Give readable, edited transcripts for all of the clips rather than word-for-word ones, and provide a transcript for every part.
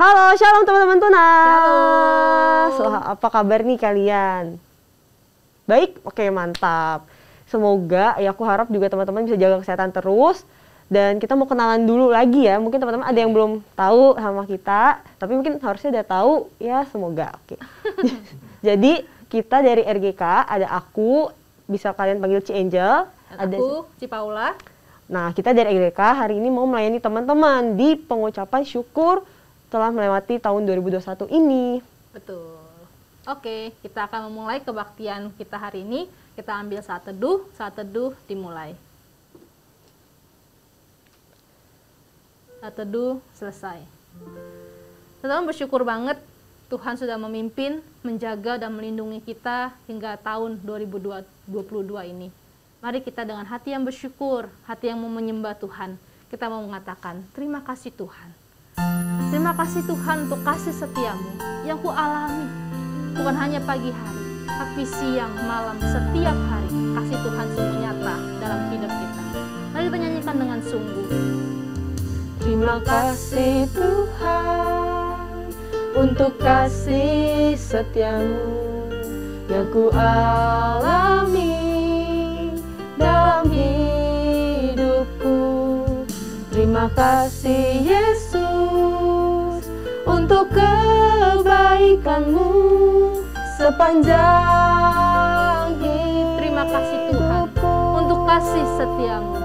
Halo, shalom teman-teman Tunas. Shalom. Apa kabar nih kalian? Baik? Oke, mantap. Semoga, ya aku harap juga teman-teman bisa jaga kesehatan terus. Dan kita mau kenalan dulu lagi ya. Mungkin teman-teman ada yang belum tahu sama kita, tapi mungkin harusnya udah tahu ya, semoga. Oke. Jadi kita dari RGK, ada aku, bisa kalian panggil Ci Angel. Dan aku, Ci Paula. Nah, kita dari RGK hari ini mau melayani teman-teman di pengucapan syukur telah melewati tahun 2021 ini. Betul. Oke, kita akan memulai kebaktian kita hari ini. Kita ambil saat teduh dimulai. Saat teduh selesai. Teman-teman bersyukur banget Tuhan sudah memimpin, menjaga dan melindungi kita hingga tahun 2022 ini. Mari kita dengan hati yang bersyukur, hati yang mau menyembah Tuhan, kita mau mengatakan, terima kasih Tuhan. Terima kasih Tuhan untuk kasih setiamu yang ku alami. Bukan hanya pagi hari, tapi siang, malam, setiap hari. Kasih Tuhan sungguh nyata dalam hidup kita. Mari kita nyanyikan dengan sungguh. Terima kasih Tuhan untuk kasih setiamu yang ku alami dalam hidupku. Terima kasih Yesus untuk kebaikanmu sepanjang hidup. Terima kasih Tuhan untuk kasih setiamu.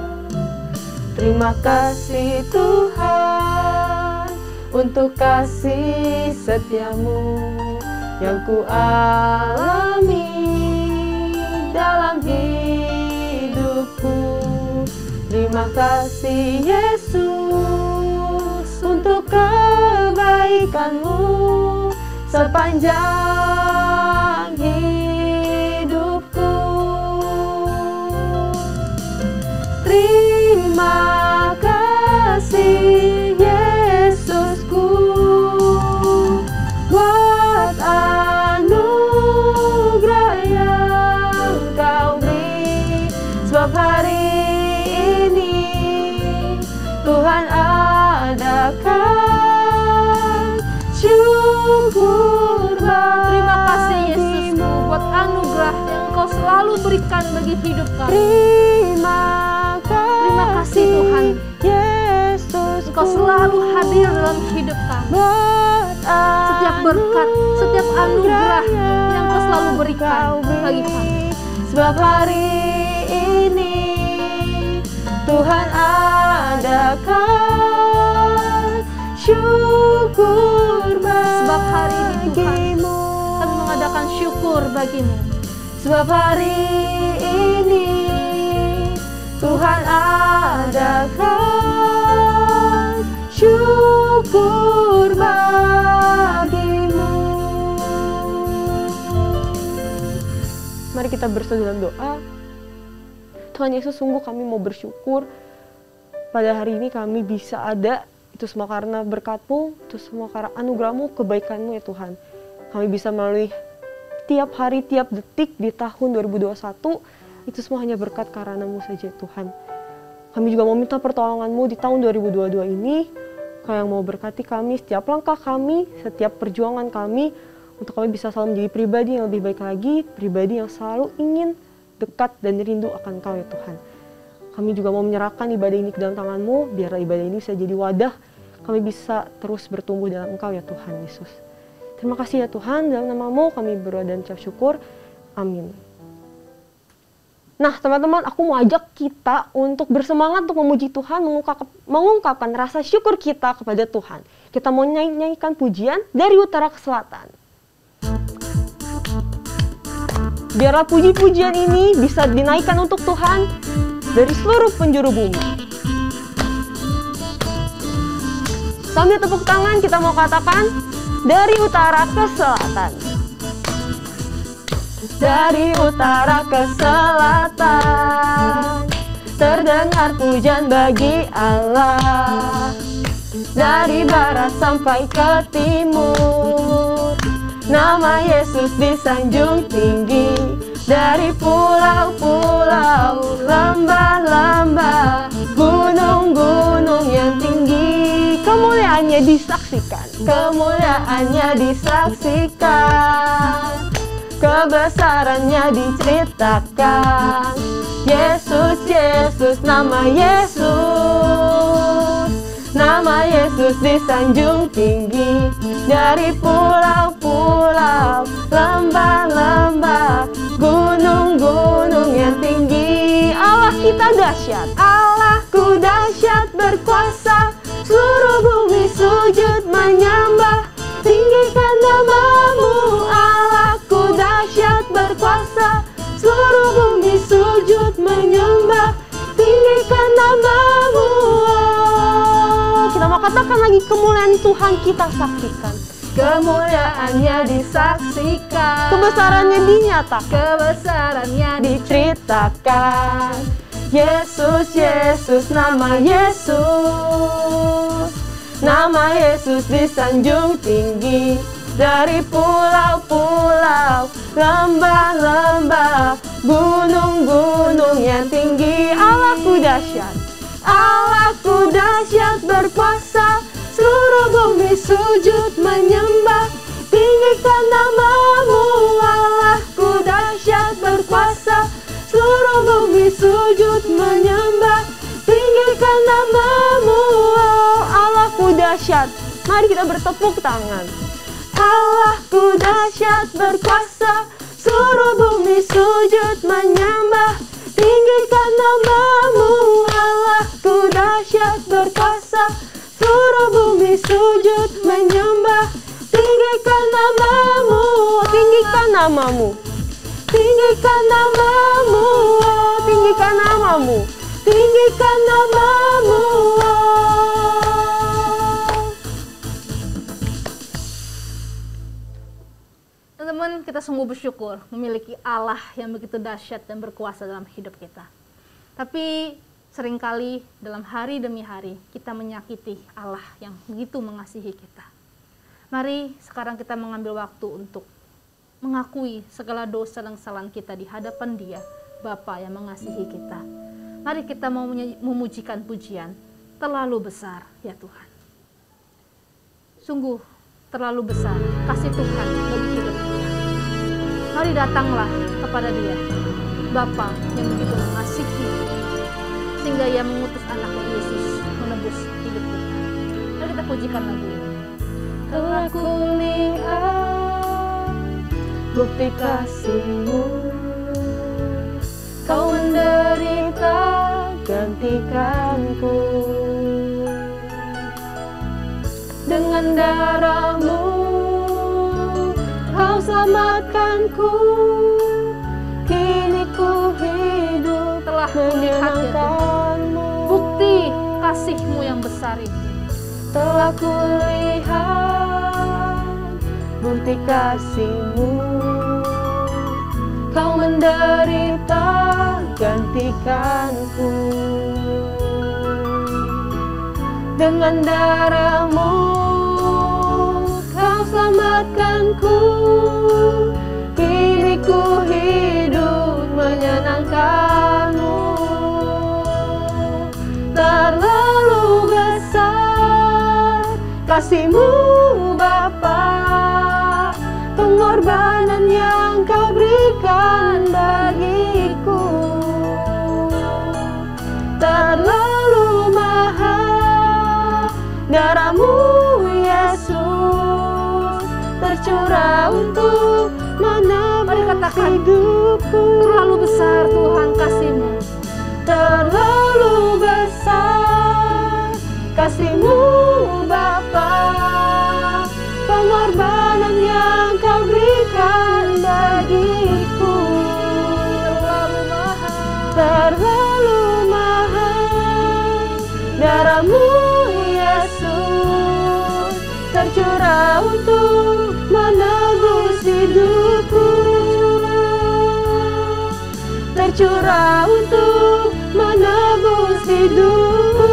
Terima kasih Tuhan untuk kasih setiamu yang ku alami dalam hidupku. Terima kasih Yesus untuk kebaikanmu sepanjang hidupku. Terima kasih Yesusku buat anugerah yang Kau beri, sebab hari ini Tuhan adakan syukur bagimu. Terima kasih Yesusku buat anugerah yang Kau selalu berikan bagi hidup kami. Terima kasih Tuhan, Yesus, Engkau selalu hadir dalam hidup kami. Setiap berkat, setiap anugerah yang Kau selalu berikan bagi kami. Sebab hari ini Tuhan adakan syukur bagimu. Sebab hari ini Tuhan, kami mengadakan syukur bagimu. Sebab hari ini Tuhan adakan syukur bagimu. Mari kita bersatu dalam doa. Tuhan Yesus, sungguh kami mau bersyukur pada hari ini kami bisa ada. Itu semua karena berkat-Mu, itu semua karena anugerah-Mu, kebaikan-Mu ya Tuhan. Kami bisa melalui tiap hari, tiap detik di tahun 2021, itu semua hanya berkat karena-Mu saja Tuhan. Kami juga mau minta pertolongan-Mu di tahun 2022 ini, Kau yang mau berkati kami, setiap langkah kami, setiap perjuangan kami, untuk kami bisa selalu menjadi pribadi yang lebih baik lagi, pribadi yang selalu ingin dekat dan rindu akan Kau ya Tuhan. Kami juga mau menyerahkan ibadah ini ke dalam tangan-Mu, biar ibadah ini bisa jadi wadah, kami bisa terus bertumbuh dalam Engkau ya Tuhan Yesus. Terima kasih ya Tuhan, dalam nama-Mu kami berdoa dan ucap syukur. Amin. Nah teman-teman, aku mau ajak kita untuk bersemangat untuk memuji Tuhan, mengungkapkan rasa syukur kita kepada Tuhan. Kita mau nyanyikan pujian dari utara ke selatan. Biarlah puji-pujian ini bisa dinaikkan untuk Tuhan dari seluruh penjuru bumi. Sambil tepuk tangan kita mau katakan, dari utara ke selatan. Dari utara ke selatan, terdengar pujian bagi Allah. Dari barat sampai ke timur, nama Yesus disanjung tinggi. Dari pulau-pulau, lembah-lembah, gunung-gunung yang tinggi, kemuliaan kemuliaannya disaksikan, kemuliaannya disaksikan, kebesarannya diceritakan. Yesus, Yesus, nama Yesus, nama Yesus disanjung tinggi dari pulau-pulau, lembah-lembah, gunung-gunung yang tinggi. Allah kita dahsyat, Allahku dahsyat berkuasa, seluruh bumi sujud menyembah, tinggikan namamu. Allahku dahsyat berkuasa, seluruh bumi sujud menyembah, tinggikan namamu. Kita mau katakan lagi, kemuliaan Tuhan kita saksikan, kemuliaannya disaksikan, kebesarannya dinyatakan, kebesarannya diceritakan. Yesus, Yesus, nama Yesus, nama Yesus disanjung tinggi dari pulau-pulau, lembah-lembah, gunung-gunung yang tinggi. Allahku dahsyat, Allahku dahsyat berkuasa, seluruh bumi sujud menyembah, tinggikan namamu. Allahku dahsyat berkuasa, seluruh bumi sujud menyembah, tinggikan namamu. Allahku dahsyat. Mari kita bertepuk tangan. Allahku dahsyat berkuasa, seluruh bumi sujud menyembah, tinggikan namamu. Allahku dahsyat berkuasa, seluruh bumi sujud menyembah, tinggikan namamu. Tinggikan namamu, tinggikan namamu, tinggikan namamu, tinggikan namamu. Teman-teman, kita sungguh bersyukur memiliki Allah yang begitu dahsyat dan berkuasa dalam hidup kita. Tapi seringkali dalam hari demi hari kita menyakiti Allah yang begitu mengasihi kita. Mari sekarang kita mengambil waktu untuk mengakui segala dosa dan kesalahan kita di hadapan Dia, Bapa yang mengasihi kita. Mari kita mau memujikan pujian, terlalu besar ya Tuhan. Sungguh terlalu besar kasih Tuhan bagi hidup kita. Mari datanglah kepada Dia, Bapa yang begitu mengasihi, sehingga Ia mengutus anaknya Yesus menebus hidup kita. Mari kita pujikan lagu ini. Telah kulihat bukti kasih-Mu, Kau menderita gantikanku. Dengan darah-Mu Kau selamatkanku, kini ku hidup Telah kulihat ya Tuhan, bukti kasih-Mu yang besar itu. Telah kulihat bukti kasih-Mu, Kau menderita gantikanku. Dengan darah-Mu Kau selamatkanku, kini ku hidup menyenangkan-Mu. Terlalu besar kasih-Mu Bapa, pengorbanan yang Kau berikan bagiku. Terlalu mahal darah-Mu Yesus, tercurah untuk menebus hidupku. Terlalu besar Tuhan kasih-Mu, terlalu besar kasih-Mu Bapa, pengorbanan yang Kau berikan bagiku. Terlalu mahal darah-Mu Yesus, tercurah untuk menebus hidupku. Tercurah untuk menebus hidupku.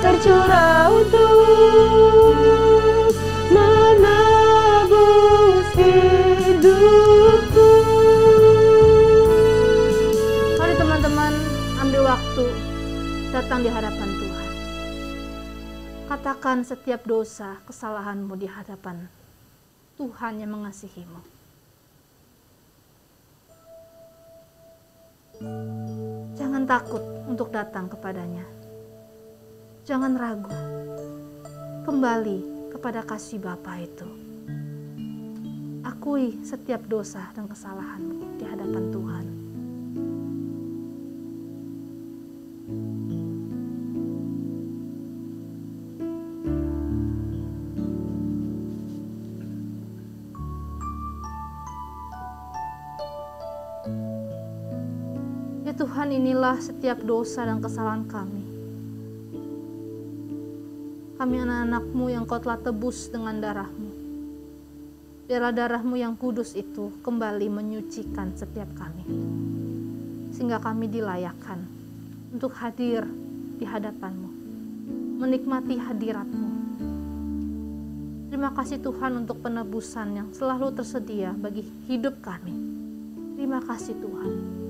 Tercurah untuk menebus hidupku. Mari teman-teman ambil waktu datang di hadapan Tuhan. nyatakan setiap dosa, kesalahanmu di hadapan Tuhan yang mengasihimu. Jangan takut untuk datang kepadanya. Jangan ragu. Kembali kepada kasih Bapa itu. Akui setiap dosa dan kesalahanmu di hadapan Tuhan. Ya Tuhan, inilah setiap dosa dan kesalahan kami. Kami anak-anak-Mu yang Kau telah tebus dengan darah-Mu. Biarlah darah-Mu yang kudus itu kembali menyucikan setiap kami. Sehingga kami dilayakkan untuk hadir di hadapan-Mu. Menikmati hadirat-Mu. Terima kasih Tuhan untuk penebusan yang selalu tersedia bagi hidup kami. Terima kasih Tuhan.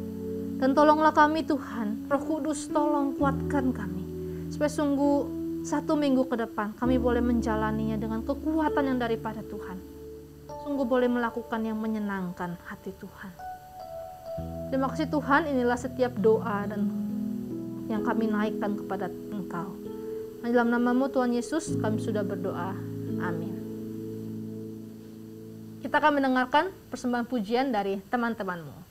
Dan tolonglah kami Tuhan, Roh Kudus tolong kuatkan kami. Supaya sungguh 1 minggu ke depan kami boleh menjalaninya dengan kekuatan yang daripada Tuhan. Sungguh boleh melakukan yang menyenangkan hati Tuhan. Terima kasih Tuhan, inilah setiap doa dan yang kami naikkan kepada Engkau. Dalam nama-Mu Tuhan Yesus kami sudah berdoa. Amin. Kita akan mendengarkan persembahan pujian dari teman-temanmu.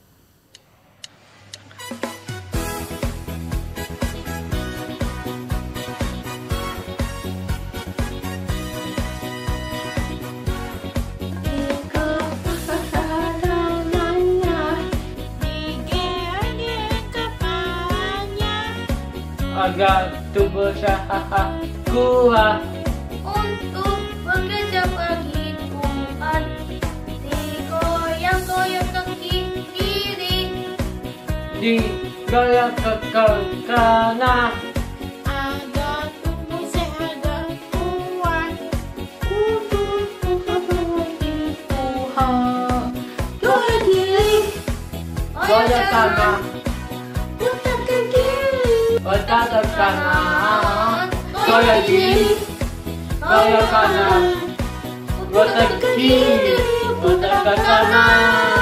Agar tubuh sehat kuat untuk bekerja bagi Tuhan, digoyang-goyang kaki kiri, digoyang ke kanan, agar tubuh sehat dan kuat untuk bekerja bagi Tuhan. Goyang kiri, goyang kanan, putar ke kiri, putar ke kanan, goyang kiri, goyang kanan, putar ke kiri, putar ke kanan.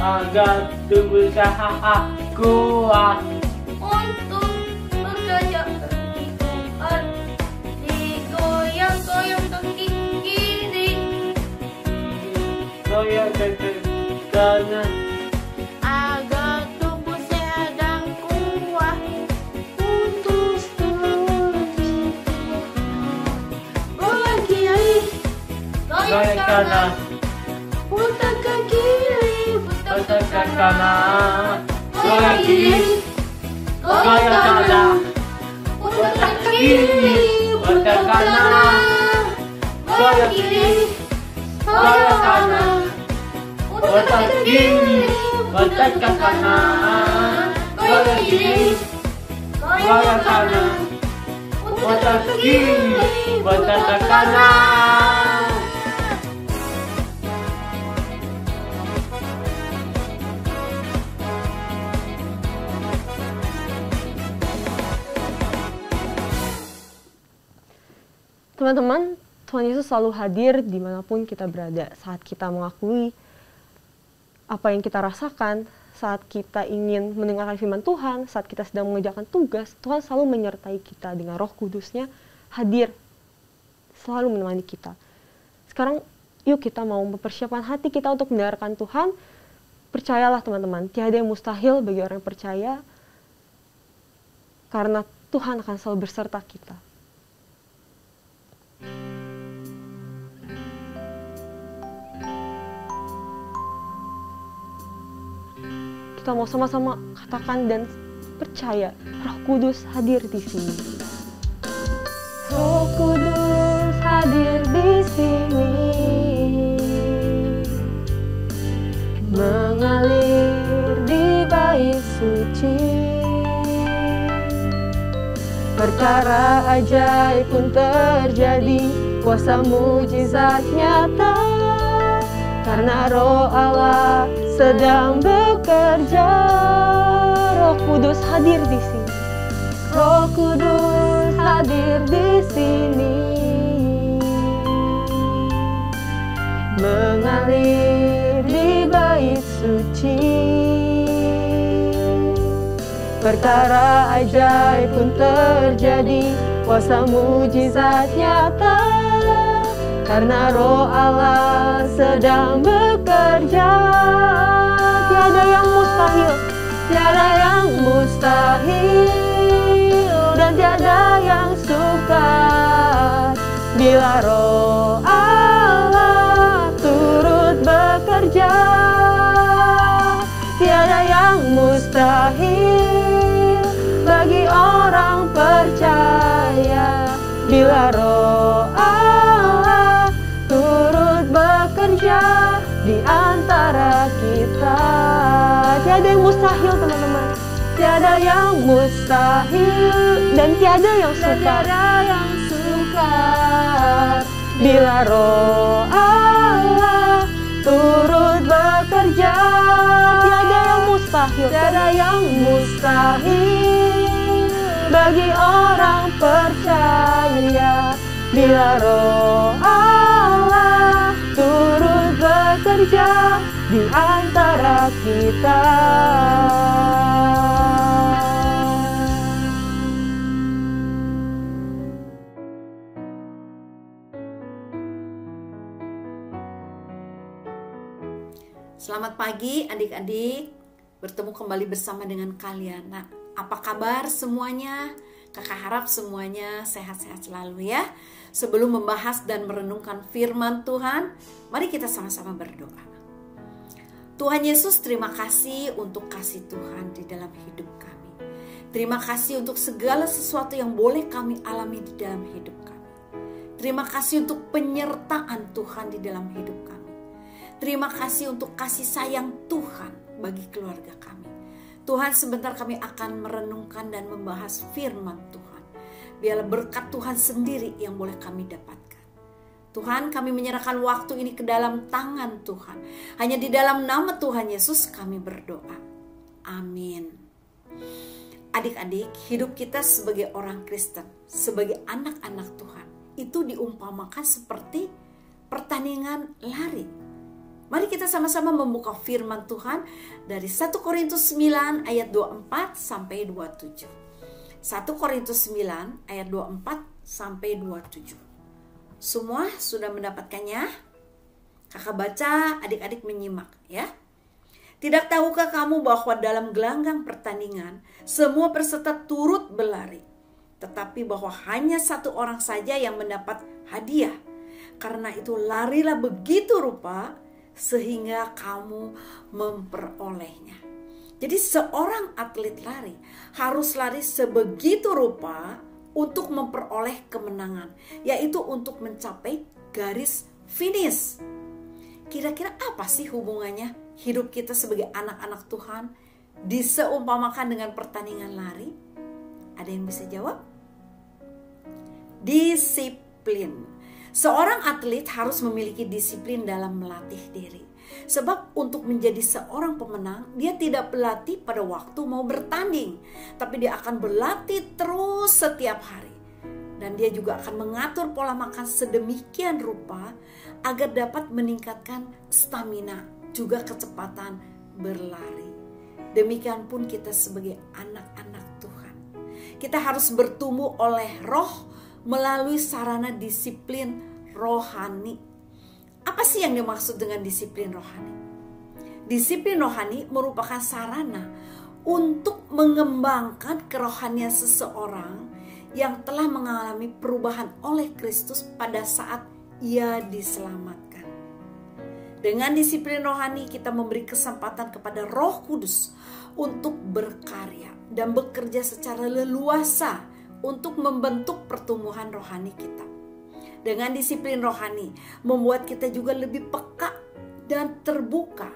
Agar tubuh sehat kuat untuk bekerja bagi Tuhan, digoyang-goyang kaki kiri, goyang ke kanan, agar tubuh sehat dan kuat untuk bekerja. Goyang kiri, goyang kanan, putar ke kiri, putar ke kanan, goyang kiri, goyang kanan, putar ke kiri, putar kanan, goyang kiri, goyang kanan, putar kiri, putar ke kanan, goyang kiri, goyang kanan, putar kiri, putar ke kanan. Teman-teman, Tuhan Yesus selalu hadir dimanapun kita berada. Saat kita mengakui apa yang kita rasakan, saat kita ingin mendengarkan firman Tuhan, saat kita sedang mengerjakan tugas, Tuhan selalu menyertai kita dengan Roh Kudus-Nya hadir, selalu menemani kita. Sekarang, yuk kita mau mempersiapkan hati kita untuk mendengarkan Tuhan. Percayalah teman-teman, tiada yang mustahil bagi orang yang percaya, karena Tuhan akan selalu berserta kita. Kita mau sama-sama katakan dan percaya, Roh Kudus hadir di sini. Roh Kudus hadir di sini, mengalir di bait suci. perkara ajaib pun terjadi, kuasa mujizat nyata, karena Roh Allah sedang bekerja. Roh Kudus hadir di sini. Roh Kudus hadir di sini, mengalir di bait suci. Perkara ajaib pun terjadi, kuasa mujizat nyata, karena Roh Allah sedang bekerja. Tiada yang mustahil, tiada yang mustahil, dan tiada yang sukar bila Roh Allah turut bekerja. Tiada yang mustahil bagi orang percaya bila Roh Allah turut bekerja di antara kita. Tiada yang mustahil, teman-teman. Tiada yang mustahil dan tiada yang sukar bila Roh Allah turut bekerja. Tiada yang mustahil bagi orang percaya bila Roh Allah turut bekerja di antara kita. Selamat pagi adik-adik, bertemu kembali bersama dengan kalian. Nah, apa kabar semuanya? Kakak harap semuanya sehat-sehat selalu ya. Sebelum membahas dan merenungkan firman Tuhan, mari kita sama-sama berdoa. Tuhan Yesus, terima kasih untuk kasih Tuhan di dalam hidup kami. Terima kasih untuk segala sesuatu yang boleh kami alami di dalam hidup kami. Terima kasih untuk penyertaan Tuhan di dalam hidup kami. Terima kasih untuk kasih sayang Tuhan bagi keluarga kami. Tuhan, sebentar kami akan merenungkan dan membahas firman Tuhan. Biarlah berkat Tuhan sendiri yang boleh kami dapatkan. Tuhan, kami menyerahkan waktu ini ke dalam tangan Tuhan. Hanya di dalam nama Tuhan Yesus kami berdoa. Amin. Adik-adik, hidup kita sebagai orang Kristen, sebagai anak-anak Tuhan, itu diumpamakan seperti pertandingan lari. Mari kita sama-sama membuka firman Tuhan dari 1 Korintus 9 ayat 24 sampai 27. 1 Korintus 9 ayat 24 sampai 27. Semua sudah mendapatkannya? Kakak baca, adik-adik menyimak ya. Tidak tahukah kamu bahwa dalam gelanggang pertandingan semua peserta turut berlari, tetapi bahwa hanya satu orang saja yang mendapat hadiah? Karena itu larilah begitu rupa sehingga kamu memperolehnya. Jadi seorang atlet lari harus lari sebegitu rupa untuk memperoleh kemenangan, yaitu untuk mencapai garis finish. Kira-kira apa sih hubungannya hidup kita sebagai anak-anak Tuhan diseumpamakan dengan pertandingan lari? Ada yang bisa jawab? Disiplin. Seorang atlet harus memiliki disiplin dalam melatih diri. Sebab untuk menjadi seorang pemenang, dia tidak berlatih pada waktu mau bertanding, tapi dia akan berlatih terus setiap hari. Dan dia juga akan mengatur pola makan sedemikian rupa agar dapat meningkatkan stamina, juga kecepatan berlari. Demikian pun kita sebagai anak-anak Tuhan. Kita harus bertumbuh oleh Roh melalui sarana disiplin rohani. Apa sih yang dimaksud dengan disiplin rohani? Disiplin rohani merupakan sarana untuk mengembangkan kerohanian seseorang yang telah mengalami perubahan oleh Kristus pada saat ia diselamatkan. Dengan disiplin rohani kita memberi kesempatan kepada Roh Kudus untuk berkarya dan bekerja secara leluasa untuk membentuk pertumbuhan rohani kita. Dengan disiplin rohani membuat kita juga lebih peka dan terbuka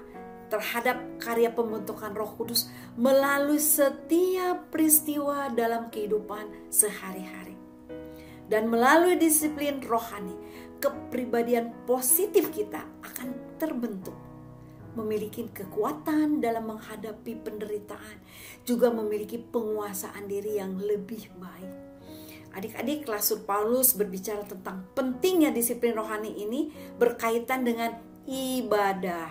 terhadap karya pembentukan Roh Kudus melalui setiap peristiwa dalam kehidupan sehari-hari. Dan melalui disiplin rohani, kepribadian positif kita akan terbentuk, memiliki kekuatan dalam menghadapi penderitaan, juga memiliki penguasaan diri yang lebih baik. Adik-adik, Rasul Paulus berbicara tentang pentingnya disiplin rohani ini berkaitan dengan ibadah.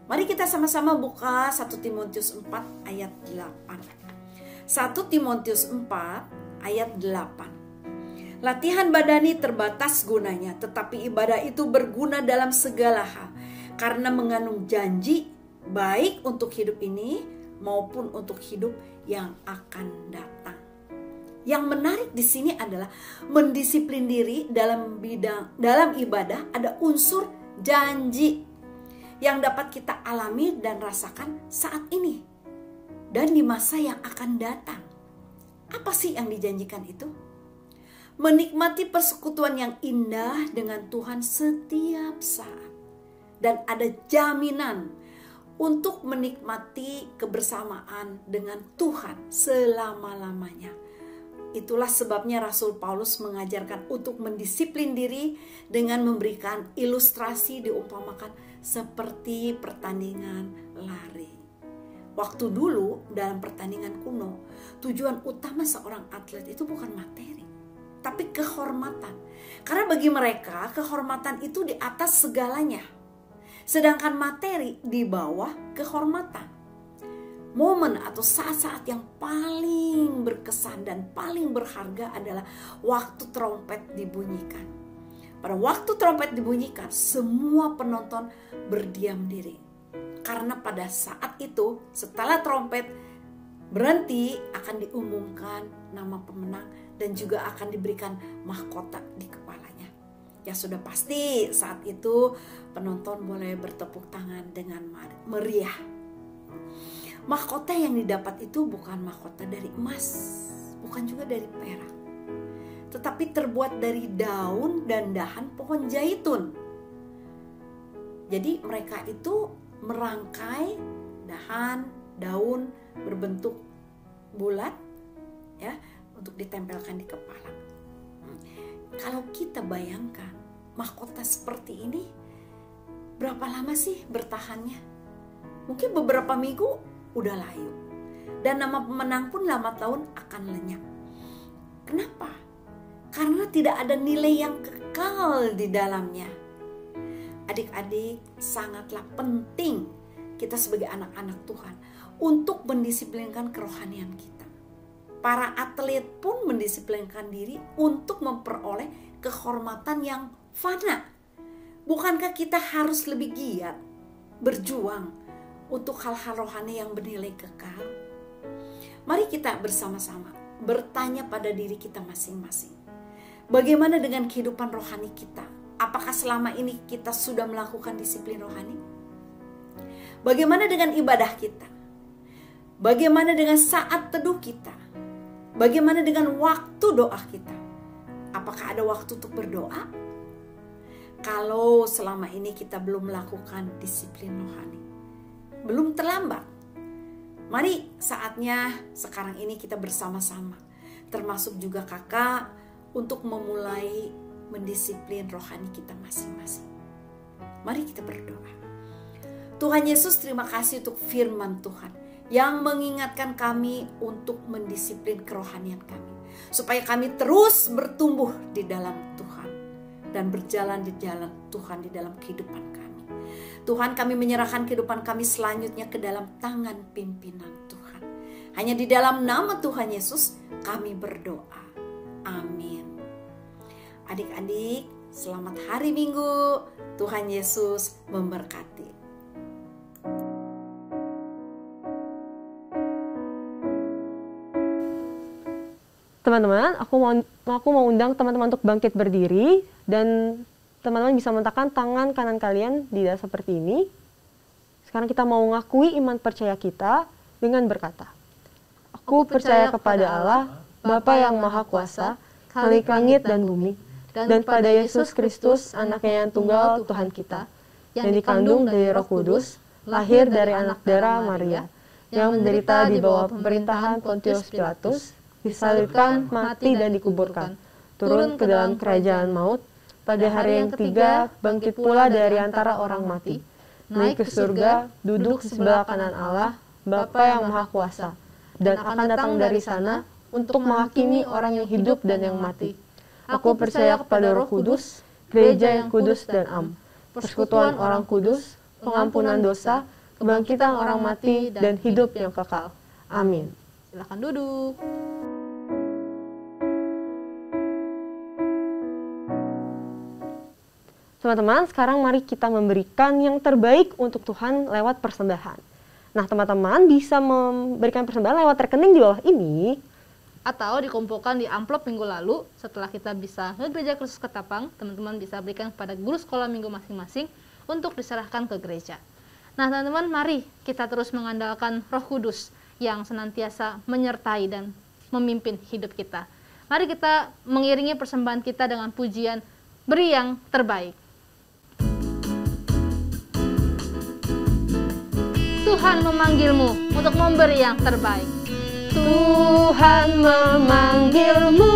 Mari kita sama-sama buka 1 Timotius 4 ayat 8. 1 Timotius 4 ayat 8. Latihan badani terbatas gunanya, tetapi ibadah itu berguna dalam segala hal, karena mengandung janji baik untuk hidup ini maupun untuk hidup yang akan datang. Yang menarik di sini adalah mendisiplin diri dalam ibadah ada unsur janji yang dapat kita alami dan rasakan saat ini dan di masa yang akan datang. Apa sih yang dijanjikan itu? Menikmati persekutuan yang indah dengan Tuhan setiap saat. Dan ada jaminan untuk menikmati kebersamaan dengan Tuhan selama-lamanya. Itulah sebabnya Rasul Paulus mengajarkan untuk mendisiplin diri dengan memberikan ilustrasi diumpamakan seperti pertandingan lari. Waktu dulu dalam pertandingan kuno, tujuan utama seorang atlet itu bukan materi, tapi kehormatan. Karena bagi mereka kehormatan itu di atas segalanya. Sedangkan materi di bawah kehormatan. Momen atau saat-saat yang paling berkesan dan paling berharga adalah waktu trompet dibunyikan. Pada waktu trompet dibunyikan, semua penonton berdiam diri. Karena pada saat itu, setelah trompet berhenti, akan diumumkan nama pemenang dan juga akan diberikan mahkota di kepalanya. Ya sudah pasti saat itu penonton boleh bertepuk tangan dengan meriah. Mahkota yang didapat itu bukan mahkota dari emas, bukan juga dari perak, tetapi terbuat dari daun dan dahan pohon zaitun. Jadi mereka itu merangkai daun berbentuk bulat ya untuk ditempelkan di kepala. Kalau kita bayangkan mahkota seperti ini, berapa lama sih bertahannya? Mungkin beberapa minggu udah layu. Dan nama pemenang pun lama tahun akan lenyap. Kenapa? Karena tidak ada nilai yang kekal di dalamnya. Adik-adik, sangatlah penting kita sebagai anak-anak Tuhan untuk mendisiplinkan kerohanian kita. Para atlet pun mendisiplinkan diri untuk memperoleh kehormatan yang fana. Bukankah kita harus lebih giat berjuang untuk hal-hal rohani yang bernilai kekal? Mari kita bersama-sama bertanya pada diri kita masing-masing. Bagaimana dengan kehidupan rohani kita? Apakah selama ini kita sudah melakukan disiplin rohani? Bagaimana dengan ibadah kita? Bagaimana dengan saat teduh kita? Bagaimana dengan waktu doa kita? Apakah ada waktu untuk berdoa? Kalau selama ini kita belum melakukan disiplin rohani, belum terlambat. Mari saatnya sekarang ini kita bersama-sama, termasuk juga kakak, untuk memulai mendisiplin rohani kita masing-masing. Mari kita berdoa. Tuhan Yesus, terima kasih untuk firman Tuhan yang mengingatkan kami untuk mendisiplin kerohanian kami, supaya kami terus bertumbuh di dalam Tuhan dan berjalan di jalan Tuhan di dalam kehidupan kami. Tuhan, kami menyerahkan kehidupan kami selanjutnya ke dalam tangan pimpinan Tuhan. Hanya di dalam nama Tuhan Yesus kami berdoa. Amin. Adik-adik, selamat hari Minggu. Tuhan Yesus memberkati. Teman-teman, aku mau undang teman-teman untuk bangkit berdiri dan teman-teman bisa meletakkan tangan kanan kalian di dada seperti ini. Sekarang kita mau mengakui iman percaya kita dengan berkata, Aku percaya kepada Allah, Bapa yang Maha Kuasa, Khalik langit dan bumi, dan pada Yesus Kristus, Anaknya yang tunggal Tuhan kita, yang dikandung dari Roh Kudus, lahir dari anak darah Maria, yang menderita di bawah pemerintahan Pontius Pilatus, disalibkan, mati dan dikuburkan, turun ke dalam kerajaan maut, pada hari yang ketiga bangkit pula dari antara orang mati, naik ke surga, duduk sebelah kanan Allah, Bapa yang Maha Kuasa, dan akan datang dari sana untuk menghakimi orang yang hidup dan yang mati. Aku percaya kepada Roh Kudus, gereja yang kudus dan am, persekutuan orang kudus, pengampunan dosa, kebangkitan orang mati, dan hidup yang kekal. Amin. Silakan duduk. Teman-teman, sekarang mari kita memberikan yang terbaik untuk Tuhan lewat persembahan. Nah, teman-teman bisa memberikan persembahan lewat rekening di bawah ini, Atau dikumpulkan di amplop minggu lalu. Setelah kita bisa ke gereja Kristus Ketapang, teman-teman bisa berikan kepada guru sekolah minggu masing-masing untuk diserahkan ke gereja. Nah, teman-teman, mari kita terus mengandalkan Roh Kudus yang senantiasa menyertai dan memimpin hidup kita. Mari kita mengiringi persembahan kita dengan pujian Beri yang Terbaik. Tuhan memanggilmu untuk memberi yang terbaik. Tuhan memanggilmu,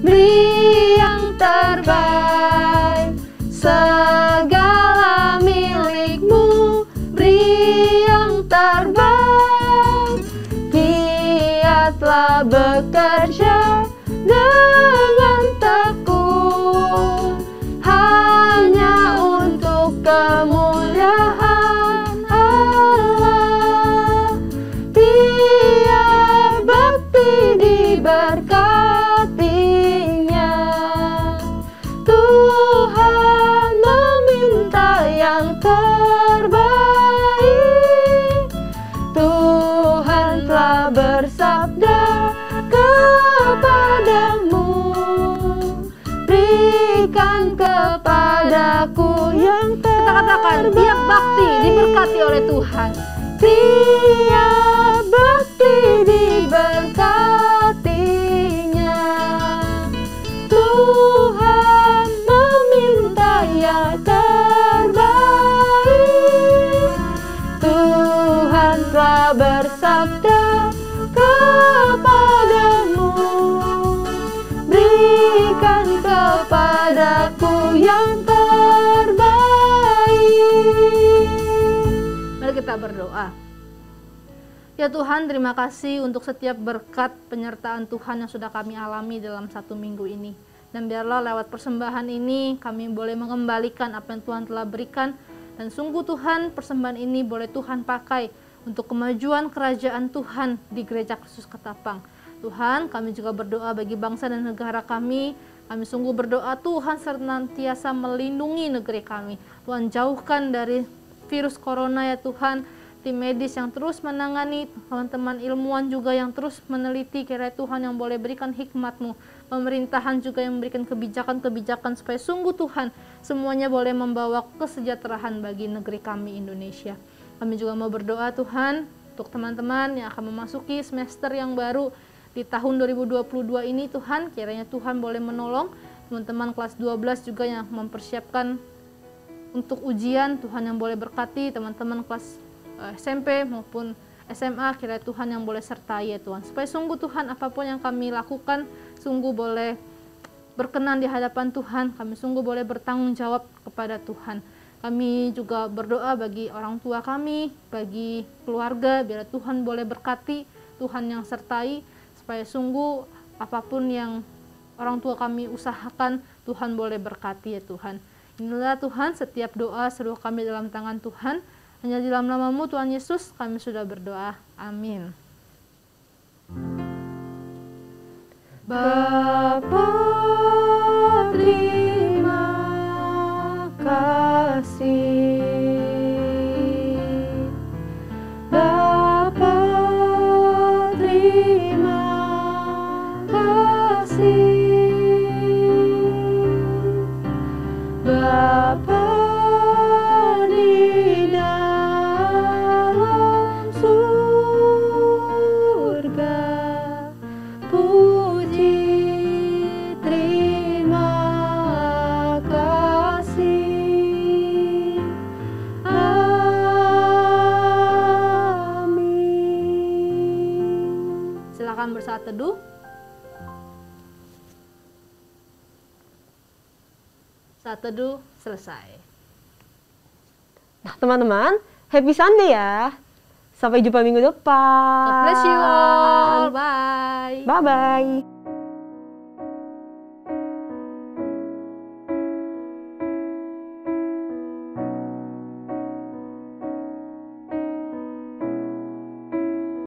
beri yang terbaik. Segala milikmu, beri yang terbaik. Giatlah bekerja dengan tekun, hanya untuk kemuliaan Allah. Tiap bakti diberkatinya. Tuhan meminta yang terbaik. Tuhan telah bersabda kepadamu, berikan kepadaku yang terbaik. Kita katakan, tiap bakti diberkati oleh Tuhan. Tiap bakti diberkatinya. Tuhan meminta yang terbaik. Tuhan telah bersabda kepadamu, berikan kepadaku yang terbaik. Mari kita berdoa. Ya Tuhan, terima kasih untuk setiap berkat penyertaan Tuhan yang sudah kami alami dalam 1 minggu ini. Dan biarlah lewat persembahan ini kami boleh mengembalikan apa yang Tuhan telah berikan. Dan sungguh Tuhan, persembahan ini boleh Tuhan pakai untuk kemajuan kerajaan Tuhan di Gereja Kristus Ketapang. Tuhan, kami juga berdoa bagi bangsa dan negara kami. Kami sungguh berdoa Tuhan senantiasa melindungi negeri kami. Tuhan, jauhkan dari virus corona ya Tuhan. Tim medis yang terus menangani, teman-teman ilmuwan juga yang terus meneliti, kiranya Tuhan yang boleh berikan hikmat-Mu. Pemerintahan juga yang memberikan kebijakan-kebijakan supaya sungguh Tuhan semuanya boleh membawa kesejahteraan bagi negeri kami Indonesia. Kami juga mau berdoa Tuhan untuk teman-teman yang akan memasuki semester yang baru di tahun 2022 ini Tuhan, kiranya Tuhan boleh menolong teman-teman kelas 12 juga yang mempersiapkan untuk ujian. Tuhan yang boleh berkati teman-teman kelas SMP maupun SMA, kiranya Tuhan yang boleh sertai ya Tuhan, supaya sungguh Tuhan apapun yang kami lakukan sungguh boleh berkenan di hadapan Tuhan. Kami sungguh boleh bertanggung jawab kepada Tuhan. Kami juga berdoa bagi orang tua kami, bagi keluarga, biar Tuhan boleh berkati, Tuhan yang sertai, supaya sungguh apapun yang orang tua kami usahakan, Tuhan boleh berkati ya Tuhan. Inilah Tuhan, setiap doa seluruh kami dalam tangan Tuhan. Hanya di dalam nama-Mu Tuhan Yesus kami sudah berdoa. Amin. Bapa, terima kasih. Bapa, terima kasih. Bapa di dalam surga, puji terima kasih. bersaat teduh. Saat teduh selesai. Nah, teman-teman, happy Sunday ya. Sampai jumpa minggu depan. God bless you all. Bye. Bye-bye.